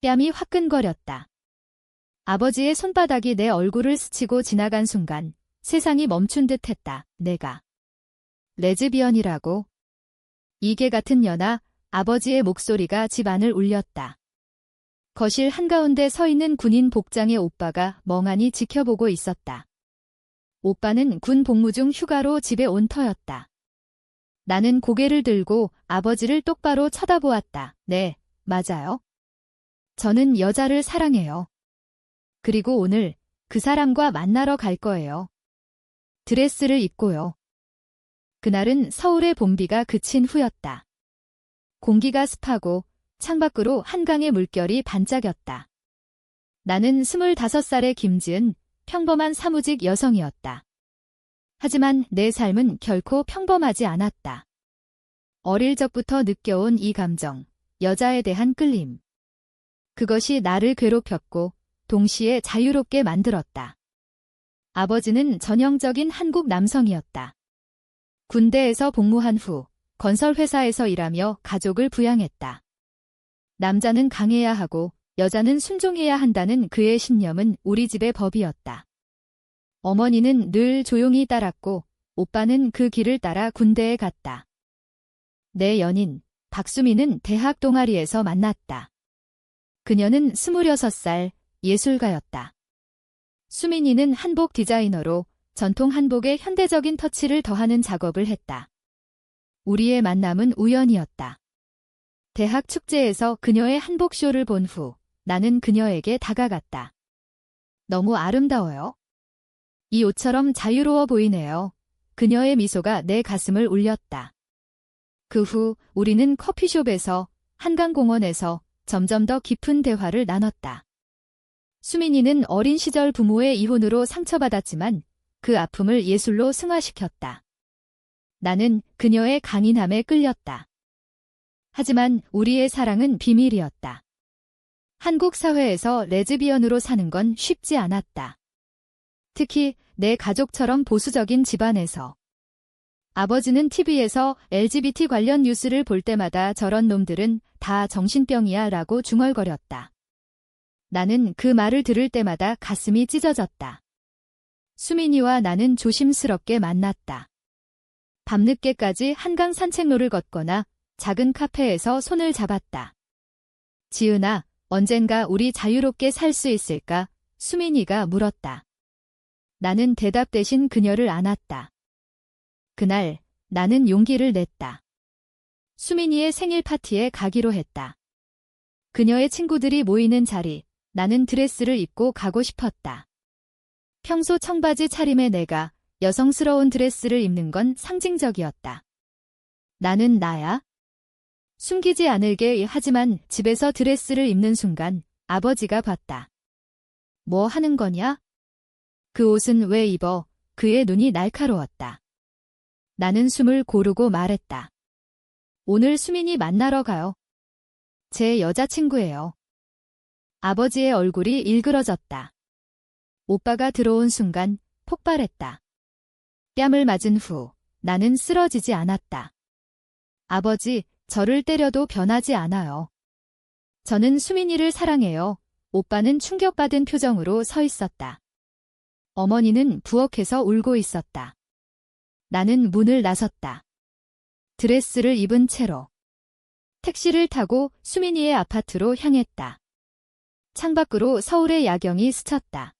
뺨이 화끈거렸다. 아버지의 손바닥이 내 얼굴을 스치고 지나간 순간 세상이 멈춘 듯 했다. 내가 레즈비언이라고? 이게 같은 연하, 아버지의 목소리가 집 안을 울렸다. 거실 한가운데 서 있는 군인 복장의 오빠가 멍하니 지켜보고 있었다. 오빠는 군 복무 중 휴가로 집에 온 터였다. 나는 고개를 들고 아버지를 똑바로 쳐다보았다. 네, 맞아요. 저는 여자를 사랑해요. 그리고 오늘 그 사람과 만나러 갈 거예요. 드레스를 입고요. 그날은 서울의 봄비가 그친 후였다. 공기가 습하고 창밖으로 한강의 물결이 반짝였다. 나는 25살의 김지은, 평범한 사무직 여성이었다. 하지만 내 삶은 결코 평범하지 않았다. 어릴 적부터 느껴온 이 감정, 여자에 대한 끌림. 그것이 나를 괴롭혔고 동시에 자유롭게 만들었다. 아버지는 전형적인 한국 남성이었다. 군대에서 복무한 후 건설회사에서 일하며 가족을 부양했다. 남자는 강해야 하고 여자는 순종해야 한다는 그의 신념은 우리 집의 법이었다. 어머니는 늘 조용히 따랐고 오빠는 그 길을 따라 군대에 갔다. 내 연인, 박수미는 대학 동아리에서 만났다. 그녀는 26살, 예술가였다. 수민이는 한복 디자이너로 전통 한복에 현대적인 터치를 더하는 작업을 했다. 우리의 만남은 우연이었다. 대학 축제에서 그녀의 한복쇼를 본 후 나는 그녀에게 다가갔다. 너무 아름다워요. 이 옷처럼 자유로워 보이네요. 그녀의 미소가 내 가슴을 울렸다. 그 후 우리는 커피숍에서, 한강공원에서 점점 더 깊은 대화를 나눴다. 수민이는 어린 시절 부모의 이혼으로 상처받았지만 그 아픔을 예술로 승화시켰다. 나는 그녀의 강인함에 끌렸다. 하지만 우리의 사랑은 비밀이었다. 한국 사회에서 레즈비언으로 사는 건 쉽지 않았다. 특히 내 가족처럼 보수적인 집안에서. 아버지는 TV에서 LGBT 관련 뉴스를 볼 때마다 저런 놈들은 다 정신병이야 라고 중얼거렸다. 나는 그 말을 들을 때마다 가슴이 찢어졌다. 수민이와 나는 조심스럽게 만났다. 밤늦게까지 한강 산책로를 걷거나 작은 카페에서 손을 잡았다. 지은아, 언젠가 우리 자유롭게 살 수 있을까? 수민이가 물었다. 나는 대답 대신 그녀를 안았다. 그날 나는 용기를 냈다. 수민이의 생일 파티에 가기로 했다. 그녀의 친구들이 모이는 자리, 나는 드레스를 입고 가고 싶었다. 평소 청바지 차림의 내가 여성스러운 드레스를 입는 건 상징적이었다. 나는 나야. 숨기지 않을게. 하지만 집에서 드레스를 입는 순간 아버지가 봤다. 뭐 하는 거냐? 그 옷은 왜 입어? 그의 눈이 날카로웠다. 나는 숨을 고르고 말했다. 오늘 수민이 만나러 가요. 제 여자친구예요. 아버지의 얼굴이 일그러졌다. 오빠가 들어온 순간 폭발했다. 뺨을 맞은 후 나는 쓰러지지 않았다. 아버지, 저를 때려도 변하지 않아요. 저는 수민이를 사랑해요. 오빠는 충격받은 표정으로 서 있었다. 어머니는 부엌에서 울고 있었다. 나는 문을 나섰다. 드레스를 입은 채로 택시를 타고 수민이의 아파트로 향했다. 창밖으로 서울의 야경이 스쳤다.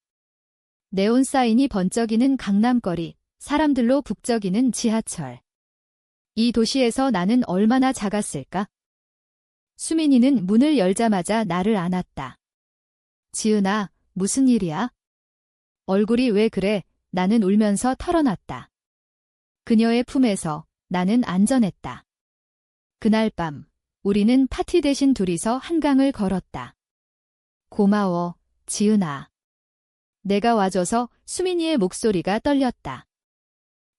네온 사인이 번쩍이는 강남거리, 사람들로 북적이는 지하철. 이 도시에서 나는 얼마나 작았을까? 수민이는 문을 열자마자 나를 안았다. 지은아, 무슨 일이야? 얼굴이 왜 그래? 나는 울면서 털어놨다. 그녀의 품에서 나는 안전했다. 그날 밤, 우리는 파티 대신 둘이서 한강을 걸었다. 고마워, 지은아. 내가 와줘서. 수민이의 목소리가 떨렸다.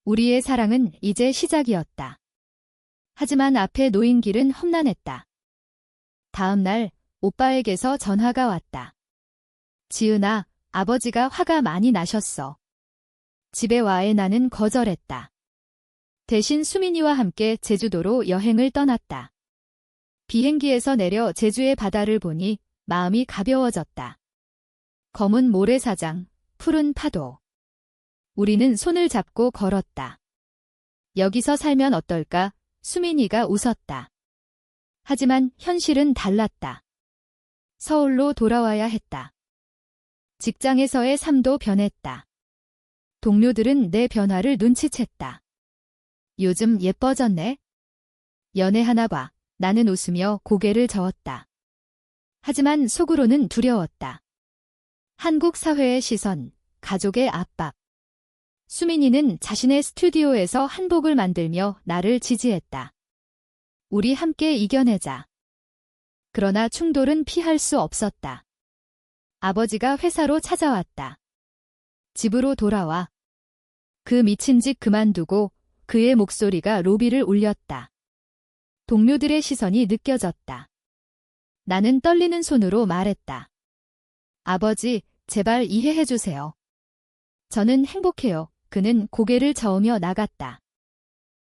우리의 사랑은 이제 시작이었다. 하지만 앞에 놓인 길은 험난했다. 다음 날 오빠에게서 전화가 왔다. 지은아, 아버지가 화가 많이 나셨어. 집에 와에 나는 거절했다. 대신 수민이와 함께 제주도로 여행을 떠났다. 비행기에서 내려 제주의 바다를 보니 마음이 가벼워졌다. 검은 모래사장, 푸른 파도. 우리는 손을 잡고 걸었다. 여기서 살면 어떨까? 수민이가 웃었다. 하지만 현실은 달랐다. 서울로 돌아와야 했다. 직장에서의 삶도 변했다. 동료들은 내 변화를 눈치챘다. 요즘 예뻐졌네? 연애하나 봐. 나는 웃으며 고개를 저었다. 하지만 속으로는 두려웠다. 한국 사회의 시선, 가족의 압박. 수민이는 자신의 스튜디오에서 한복을 만들며 나를 지지했다. 우리 함께 이겨내자. 그러나 충돌은 피할 수 없었다. 아버지가 회사로 찾아왔다. 집으로 돌아와. 그 미친 짓 그만두고 그의 목소리가 로비를 울렸다. 동료들의 시선이 느껴졌다. 나는 떨리는 손으로 말했다. 아버지, 제발 이해해주세요. 저는 행복해요. 그는 고개를 저으며 나갔다.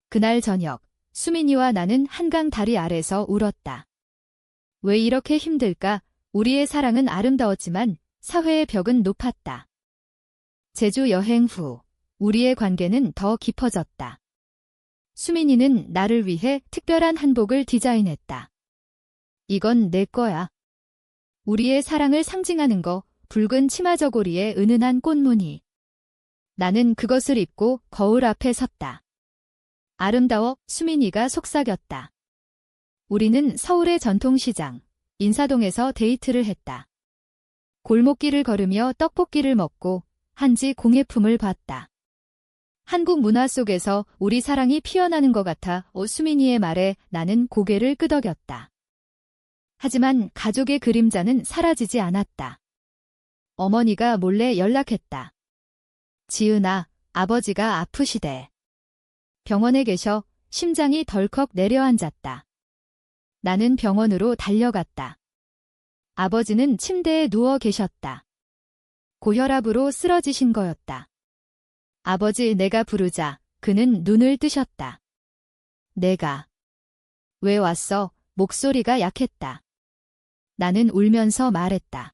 그날 저녁, 수민이와 나는 한강 다리 아래서 울었다. 왜 이렇게 힘들까? 우리의 사랑은 아름다웠지만 사회의 벽은 높았다. 제주 여행 후, 우리의 관계는 더 깊어졌다. 수민이는 나를 위해 특별한 한복을 디자인했다. 이건 내 거야. 우리의 사랑을 상징하는 거, 붉은 치마 저고리에 은은한 꽃무늬. 나는 그것을 입고 거울 앞에 섰다. 아름다워, 수민이가 속삭였다. 우리는 서울의 전통시장, 인사동에서 데이트를 했다. 골목길을 걸으며 떡볶이를 먹고 한지 공예품을 봤다. 한국 문화 속에서 우리 사랑이 피어나는 것 같아 수민이의 말에 나는 고개를 끄덕였다. 하지만 가족의 그림자는 사라지지 않았다. 어머니가 몰래 연락했다. 지은아, 아버지가 아프시대. 병원에 계셔. 심장이 덜컥 내려앉았다. 나는 병원으로 달려갔다. 아버지는 침대에 누워 계셨다. 고혈압으로 쓰러지신 거였다. 아버지, 내가 부르자 그는 눈을 뜨셨다. 내가. 왜 왔어? 목소리가 약했다. 나는 울면서 말했다.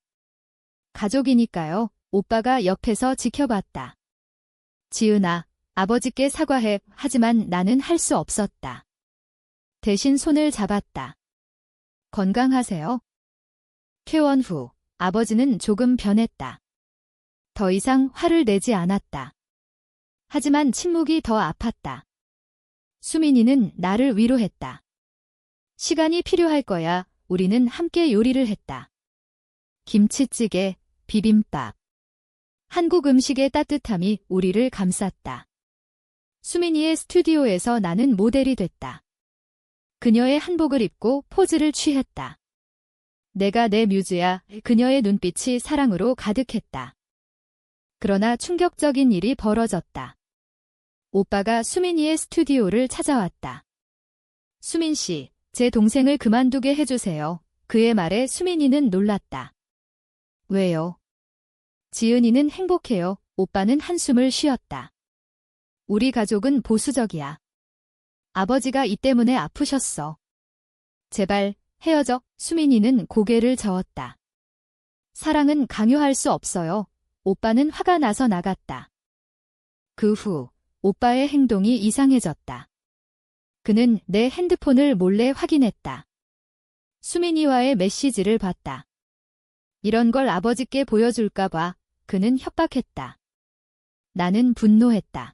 가족이니까요. 오빠가 옆에서 지켜봤다. 지은아, 아버지께 사과해. 하지만 나는 할 수 없었다. 대신 손을 잡았다. 건강하세요? 퇴원 후 아버지는 조금 변했다. 더 이상 화를 내지 않았다. 하지만 침묵이 더 아팠다. 수민이는 나를 위로했다. 시간이 필요할 거야. 우리는 함께 요리를 했다. 김치찌개, 비빔밥. 한국 음식의 따뜻함이 우리를 감쌌다. 수민이의 스튜디오에서 나는 모델이 됐다. 그녀의 한복을 입고 포즈를 취했다. 내가 내 뮤즈야. 그녀의 눈빛이 사랑으로 가득했다. 그러나 충격적인 일이 벌어졌다. 오빠가 수민이의 스튜디오를 찾아왔다. 수민 씨, 제 동생을 그만두게 해주세요. 그의 말에 수민이는 놀랐다. 왜요? 지은이는 행복해요. 오빠는 한숨을 쉬었다. 우리 가족은 보수적이야. 아버지가 이 때문에 아프셨어. 제발 헤어져. 수민이는 고개를 저었다. 사랑은 강요할 수 없어요. 오빠는 화가 나서 나갔다. 그 후 오빠의 행동이 이상해졌다. 그는 내 핸드폰을 몰래 확인했다. 수민이와의 메시지를 봤다. 이런 걸 아버지께 보여줄까 봐 그는 협박했다. 나는 분노했다.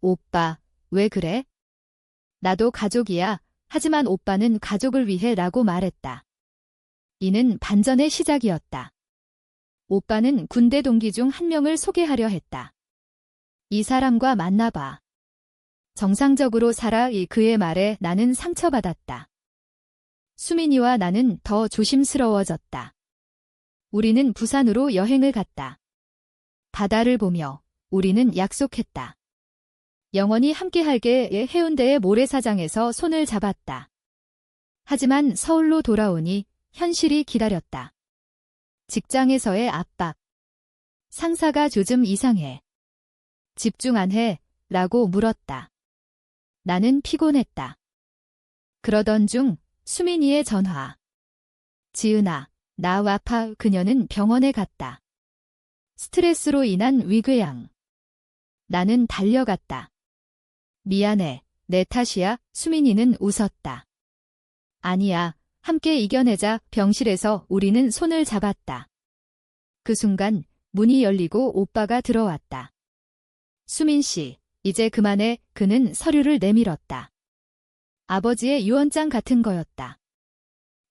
오빠, 왜 그래? 나도 가족이야. 하지만 오빠는 가족을 위해 라고 말했다. 이는 반전의 시작이었다. 오빠는 군대 동기 중 한 명을 소개하려 했다. 이 사람과 만나봐. 정상적으로 살아. 그의 말에 나는 상처받았다. 수민이와 나는 더 조심스러워졌다. 우리는 부산으로 여행을 갔다. 바다를 보며 우리는 약속했다. 영원히 함께할게. 해운대의 모래사장에서 손을 잡았다. 하지만 서울로 돌아오니 현실이 기다렸다. 직장에서의 압박. 상사가 요즘 이상해. 집중 안 해? 라고 물었다. 나는 피곤했다. 그러던 중 수민이의 전화. 지은아, 나와 그녀는 병원에 갔다. 스트레스로 인한 위궤양. 나는 달려갔다. 미안해, 내 탓이야. 수민이는 웃었다. 아니야, 함께 이겨내자. 병실에서 우리는 손을 잡았다. 그 순간 문이 열리고 오빠가 들어왔다. 수민 씨, 이제 그만해. 그는 서류를 내밀었다. 아버지의 유언장 같은 거였다.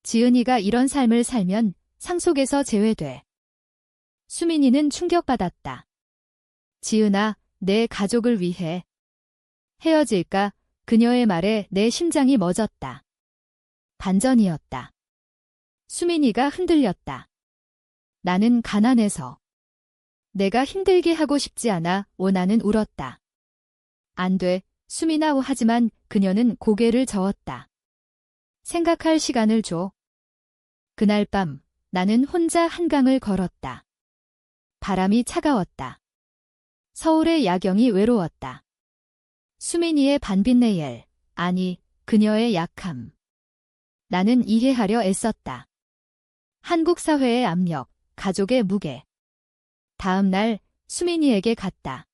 지은이가 이런 삶을 살면 상속에서 제외돼. 수민이는 충격받았다. 지은아, 내 가족을 위해 헤어질까? 그녀의 말에 내 심장이 멎었다. 반전이었다. 수민이가 흔들렸다. 나는 가난해서. 내가 힘들게 하고 싶지 않아. 나는 울었다. 안 돼, 수민아. 하지만 그녀는 고개를 저었다. 생각할 시간을 줘. 그날 밤 나는 혼자 한강을 걸었다. 바람이 차가웠다. 서울의 야경이 외로웠다. 수민이의 반빛내엘, 아니, 그녀의 약함. 나는 이해하려 애썼다. 한국 사회의 압력, 가족의 무게. 다음 날 수민이에게 갔다.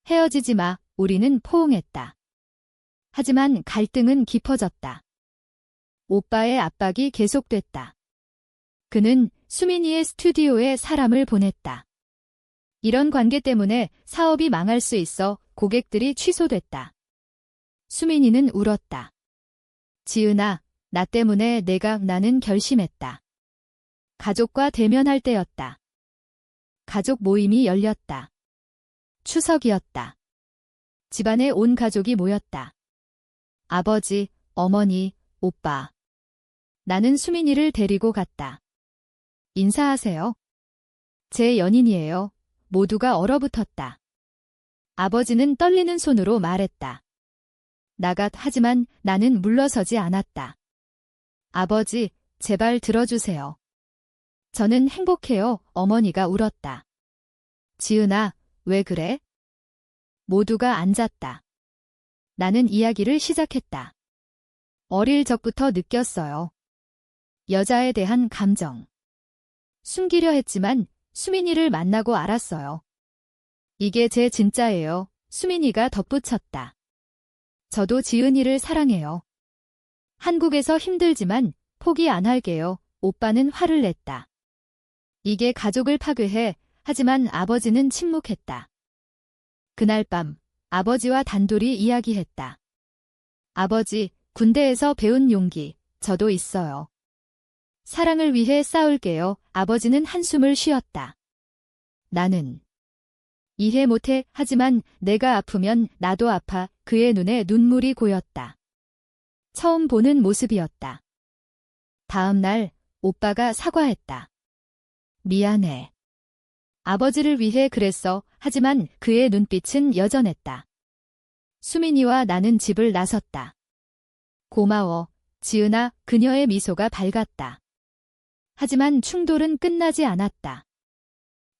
헤어지지 마. 우리는 포옹했다. 하지만 갈등은 깊어졌다. 오빠의 압박이 계속됐다. 그는 수민이의 스튜디오에 사람을 보냈다. 이런 관계 때문에 사업이 망할 수 있어. 고객들이 취소됐다. 수민이는 울었다. 지은아, 나 때문에 나는 결심했다. 가족과 대면할 때였다. 가족 모임이 열렸다. 추석이었다. 집안에 온 가족이 모였다. 아버지, 어머니, 오빠. 나는 수민이를 데리고 갔다. 인사하세요. 제 연인이에요. 모두가 얼어붙었다. 아버지는 떨리는 손으로 말했다. 하지만 나는 물러서지 않았다. 아버지, 제발 들어주세요. 저는 행복해요. 어머니가 울었다. 지은아, 왜 그래? 모두가 앉았다. 나는 이야기를 시작했다. 어릴 적부터 느꼈어요. 여자에 대한 감정. 숨기려 했지만 수민이를 만나고 알았어요. 이게 제 진짜예요. 수민이가 덧붙였다. 저도 지은이를 사랑해요. 한국에서 힘들지만 포기 안 할게요. 오빠는 화를 냈다. 이게 가족을 파괴해. 하지만 아버지는 침묵했다. 그날 밤 아버지와 단둘이 이야기했다. 아버지, 군대에서 배운 용기, 저도 있어요. 사랑을 위해 싸울게요. 아버지는 한숨을 쉬었다. 나는 이해 못해. 하지만 내가 아프면 나도 아파. 그의 눈에 눈물이 고였다. 처음 보는 모습이었다. 다음 날 오빠가 사과했다. 미안해. 아버지를 위해 그랬어. 하지만 그의 눈빛은 여전했다. 수민이와 나는 집을 나섰다. 고마워, 지은아. 그녀의 미소가 밝았다. 하지만 충돌은 끝나지 않았다.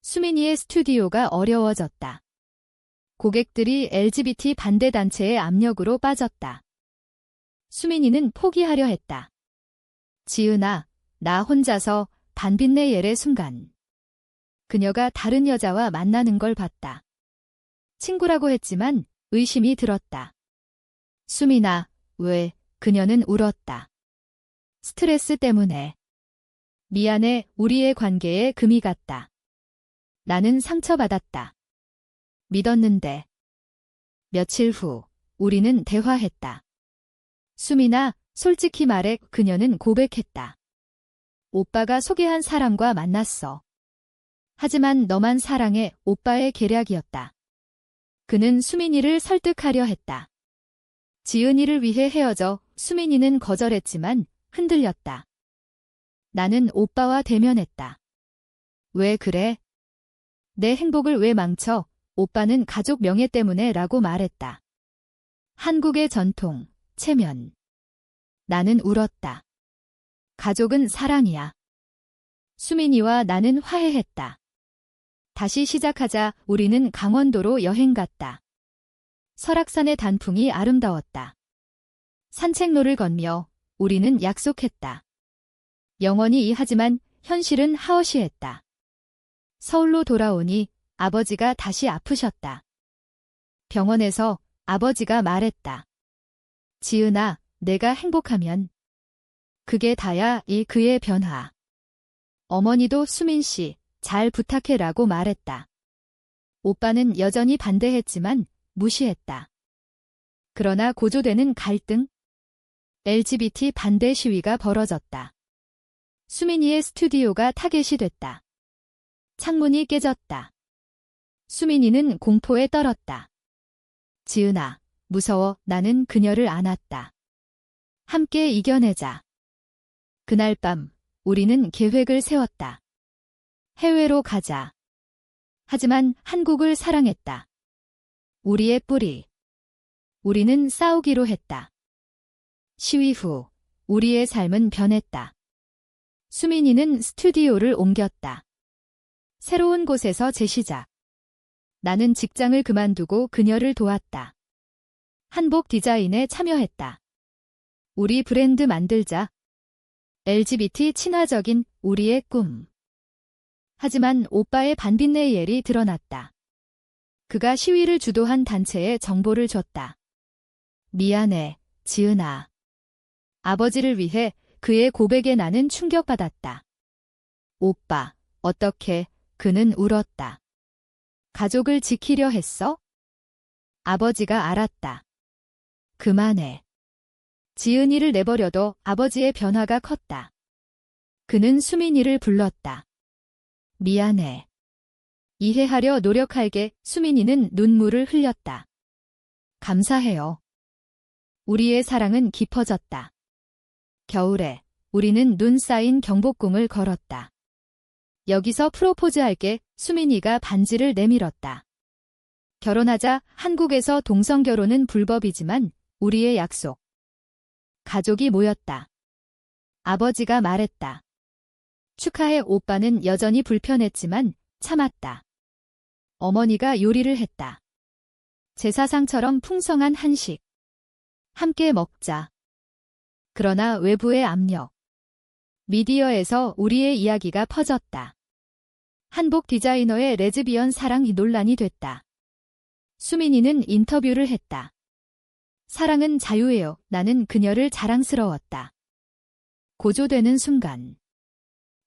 수민이의 스튜디오가 어려워졌다. 고객들이 LGBT 반대단체의 압력으로 빠졌다. 수민이는 포기하려 했다. 지은아, 나 혼자서. 반빛내엘의 순간. 그녀가 다른 여자와 만나는 걸 봤다. 친구라고 했지만 의심이 들었다. 수민아, 왜? 그녀는 울었다. 스트레스 때문에. 미안해. 우리의 관계에 금이 갔다. 나는 상처받았다. 믿었는데. 며칠 후 우리는 대화했다. 수민아, 솔직히 말해. 그녀는 고백했다. 오빠가 소개한 사람과 만났어. 하지만 너만 사랑해. 오빠의 계략이었다. 그는 수민이를 설득하려 했다. 지은이를 위해 헤어져. 수민이는 거절했지만 흔들렸다. 나는 오빠와 대면했다. 왜 그래? 내 행복을 왜 망쳐? 오빠는 가족 명예 때문에 라고 말했다. 한국의 전통, 체면. 나는 울었다. 가족은 사랑이야. 수민이와 나는 화해했다. 다시 시작하자. 우리는 강원도로 여행 갔다. 설악산의 단풍이 아름다웠다. 산책로를 건며 우리는 약속했다. 영원히 하지만 현실은 하엇이했다. 서울로 돌아오니 아버지가 다시 아프셨다. 병원에서 아버지가 말했다. 지은아, 내가 행복하면 그게 다야. 그의 변화. 어머니도 수민 씨, 잘 부탁해라고 말했다. 오빠는 여전히 반대했지만 무시했다. 그러나 고조되는 갈등? LGBT 반대 시위가 벌어졌다. 수민이의 스튜디오가 타겟이 됐다. 창문이 깨졌다. 수민이는 공포에 떨었다. 지은아, 무서워. 나는 그녀를 안았다. 함께 이겨내자. 그날 밤, 우리는 계획을 세웠다. 해외로 가자. 하지만 한국을 사랑했다. 우리의 뿌리. 우리는 싸우기로 했다. 시위 후, 우리의 삶은 변했다. 수민이는 스튜디오를 옮겼다. 새로운 곳에서 재시작. 나는 직장을 그만두고 그녀를 도왔다. 한복 디자인에 참여했다. 우리 브랜드 만들자. LGBT 친화적인 우리의 꿈. 하지만 오빠의 반빈내 예리 드러났다. 그가 시위를 주도한 단체에 정보를 줬다. 미안해, 지은아. 아버지를 위해 그의 고백에 나는 충격받았다. 오빠, 어떻게? 그는 울었다. 가족을 지키려 했어? 아버지가 알았다. 그만해. 지은이를 내버려둬. 아버지의 변화가 컸다. 그는 수민이를 불렀다. 미안해. 이해하려 노력할게. 수민이는 눈물을 흘렸다. 감사해요. 우리의 사랑은 깊어졌다. 겨울에 우리는 눈 쌓인 경복궁을 걸었다. 여기서 프로포즈할게. 수민이가 반지를 내밀었다. 결혼하자. 한국에서 동성결혼은 불법이지만 우리의 약속. 가족이 모였다. 아버지가 말했다. 축하해. 오빠는 여전히 불편했지만 참았다. 어머니가 요리를 했다. 제사상처럼 풍성한 한식. 함께 먹자. 그러나 외부의 압력. 미디어에서 우리의 이야기가 퍼졌다. 한복 디자이너의 레즈비언 사랑 논란이 됐다. 수민이는 인터뷰를 했다. 사랑은 자유예요. 나는 그녀를 자랑스러웠다. 고조되는 순간.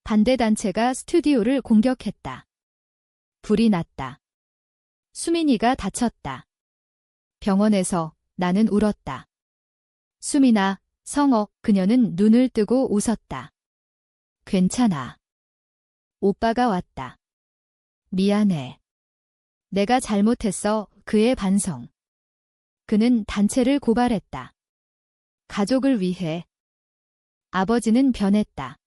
반대단체가 스튜디오를 공격했다. 불이 났다. 수민이가 다쳤다. 병원에서 나는 울었다. 수민아, 성어. 그녀는 눈을 뜨고 웃었다. 괜찮아. 오빠가 왔다. 미안해. 내가 잘못했어. 그의 반성. 그는 단체를 고발했다. 가족을 위해. 아버지는 변했다.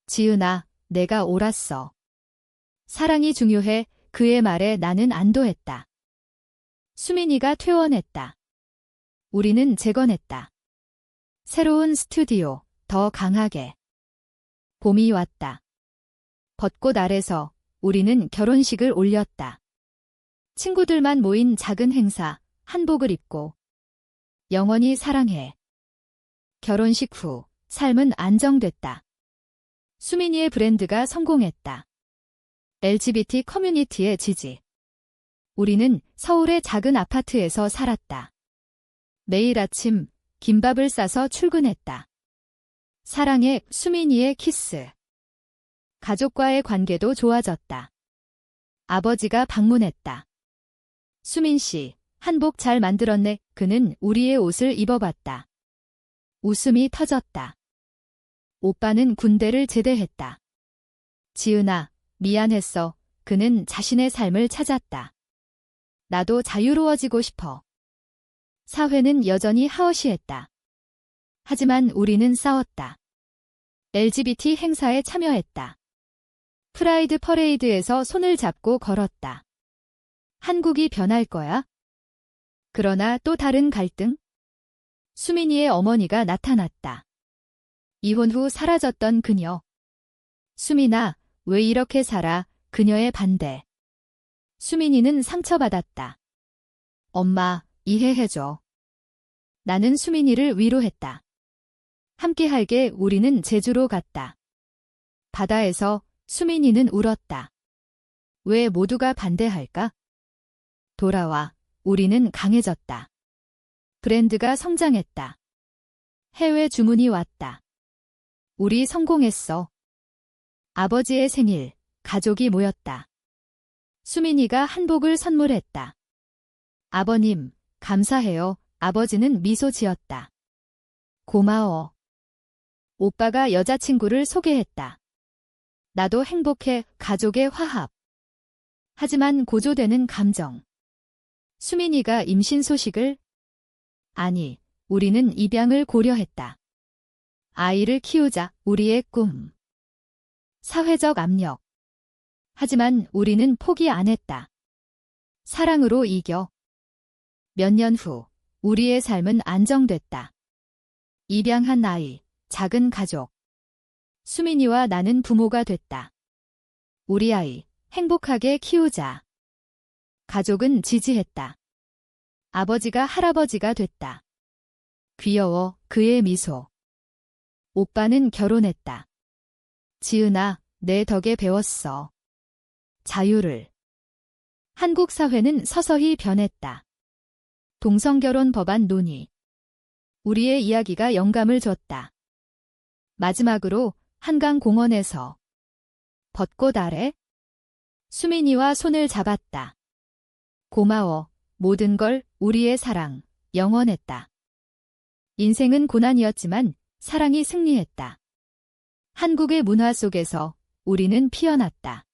지은아, 내가 옳았어. 사랑이 중요해. 그의 말에 나는 안도했다. 수민이가 퇴원했다. 우리는 재건했다. 새로운 스튜디오, 더 강하게. 봄이 왔다. 벚꽃 아래서 우리는 결혼식을 올렸다. 친구들만 모인 작은 행사, 한복을 입고. 영원히 사랑해. 결혼식 후, 삶은 안정됐다. 수민이의 브랜드가 성공했다. LGBT 커뮤니티의 지지. 우리는 서울의 작은 아파트에서 살았다. 매일 아침 김밥을 싸서 출근했다. 사랑해. 수민이의 키스. 가족과의 관계도 좋아졌다. 아버지가 방문했다. 수민 씨, 한복 잘 만들었네. 그는 우리의 옷을 입어봤다. 웃음이 터졌다. 오빠는 군대를 제대했다. 지은아, 미안했어. 그는 자신의 삶을 찾았다. 나도 자유로워지고 싶어. 사회는 여전히 하엇이했다. 하지만 우리는 싸웠다. LGBT 행사에 참여했다. 프라이드 퍼레이드에서 손을 잡고 걸었다. 한국이 변할 거야? 그러나 또 다른 갈등? 수민이의 어머니가 나타났다. 이혼 후 사라졌던 그녀. 수민아, 왜 이렇게 살아? 그녀의 반대. 수민이는 상처받았다. 엄마, 이해해줘. 나는 수민이를 위로했다. 함께할게. 우리는 제주로 갔다. 바다에서 수민이는 울었다. 왜 모두가 반대할까? 돌아와. 우리는 강해졌다. 브랜드가 성장했다. 해외 주문이 왔다. 우리 성공했어. 아버지의 생일, 가족이 모였다. 수민이가 한복을 선물했다. 아버님, 감사해요. 아버지는 미소 지었다. 고마워. 오빠가 여자친구를 소개했다. 나도 행복해. 가족의 화합. 하지만 고조되는 감정. 수민이가 임신 소식을? 아니, 우리는 입양을 고려했다. 아이를 키우자, 우리의 꿈. 사회적 압력. 하지만 우리는 포기 안 했다. 사랑으로 이겨. 몇 년 후, 우리의 삶은 안정됐다. 입양한 아이, 작은 가족. 수민이와 나는 부모가 됐다. 우리 아이, 행복하게 키우자. 가족은 지지했다. 아버지가 할아버지가 됐다. 귀여워, 그의 미소. 오빠는 결혼했다. 지은아, 내 덕에 배웠어. 자유를. 한국 사회는 서서히 변했다. 동성결혼 법안 논의. 우리의 이야기가 영감을 줬다. 마지막으로 한강공원에서 벚꽃 아래 수민이와 손을 잡았다. 고마워. 모든 걸 우리의 사랑, 영원했다. 인생은 고난이었지만 사랑이 승리했다. 한국의 문화 속에서 우리는 피어났다.